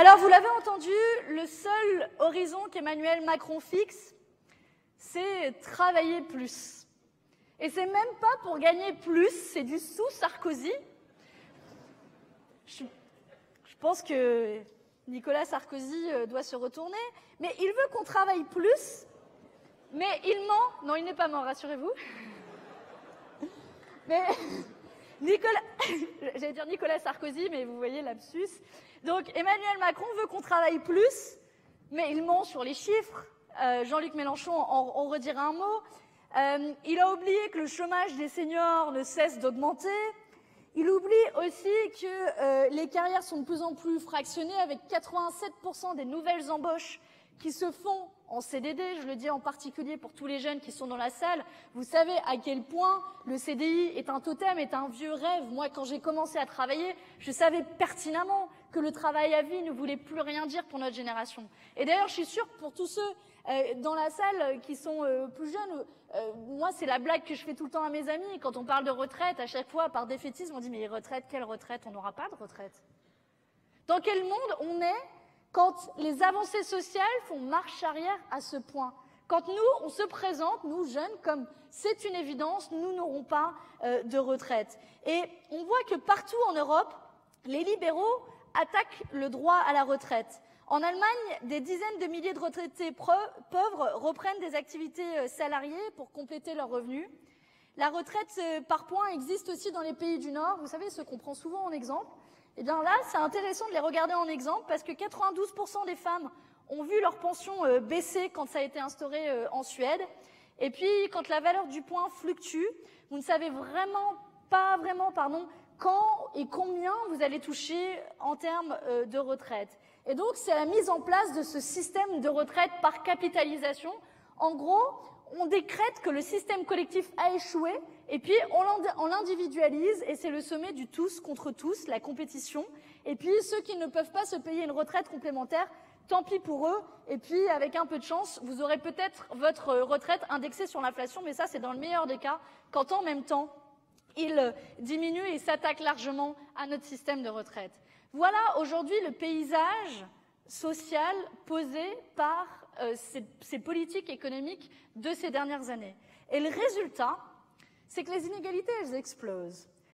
Alors, vous l'avez entendu, le seul horizon qu'Emmanuel Macron fixe, c'est travailler plus. Et c'est même pas pour gagner plus, c'est du sous-Sarkozy. Je pense que Nicolas Sarkozy doit se retourner, mais il veut qu'on travaille plus, mais il ment. Non, il n'est pas mort, rassurez-vous. Mais j'allais dire Nicolas Sarkozy, mais vous voyez l'absus. Donc Emmanuel Macron veut qu'on travaille plus, mais il ment sur les chiffres. Jean-Luc Mélenchon en redira un mot. Il a oublié que le chômage des seniors ne cesse d'augmenter. Il oublie aussi que les carrières sont de plus en plus fractionnées, avec 87% des nouvelles embauches qui se font en CDD. Je le dis en particulier pour tous les jeunes qui sont dans la salle. Vous savez à quel point le CDI est un totem, est un vieux rêve. Moi, quand j'ai commencé à travailler, je savais pertinemment que le travail à vie ne voulait plus rien dire pour notre génération. Et d'ailleurs, je suis sûre que pour tous ceux dans la salle qui sont plus jeunes, moi, c'est la blague que je fais tout le temps à mes amis. Quand on parle de retraite, à chaque fois, par défaitisme, on dit « mais retraite, quelle retraite? On n'aura pas de retraite. » Dans quel monde on est quand les avancées sociales font marche arrière à ce point? Quand nous, on se présente, nous jeunes, comme c'est une évidence, nous n'aurons pas de retraite. Et on voit que partout en Europe, les libéraux attaquent le droit à la retraite. En Allemagne, des dizaines de milliers de retraités pauvres reprennent des activités salariées pour compléter leurs revenus. La retraite par points existe aussi dans les pays du Nord. Vous savez, ce qu'on prend souvent en exemple. Eh bien là, c'est intéressant de les regarder en exemple parce que 92% des femmes ont vu leur pension baisser quand ça a été instauré en Suède. Et puis, quand la valeur du point fluctue, vous ne savez pas vraiment, quand et combien vous allez toucher en termes de retraite. Et donc, c'est la mise en place de ce système de retraite par capitalisation. En gros, on décrète que le système collectif a échoué, et puis on l'individualise, et c'est le sommet du tous contre tous, la compétition. Et puis, ceux qui ne peuvent pas se payer une retraite complémentaire, tant pis pour eux. Et puis, avec un peu de chance, vous aurez peut-être votre retraite indexée sur l'inflation, mais ça, c'est dans le meilleur des cas, quand en même temps, il diminue et s'attaque largement à notre système de retraite. Voilà aujourd'hui le paysage social posé par ces politiques économiques de ces dernières années. Et le résultat, c'est que les inégalités, elles explosent.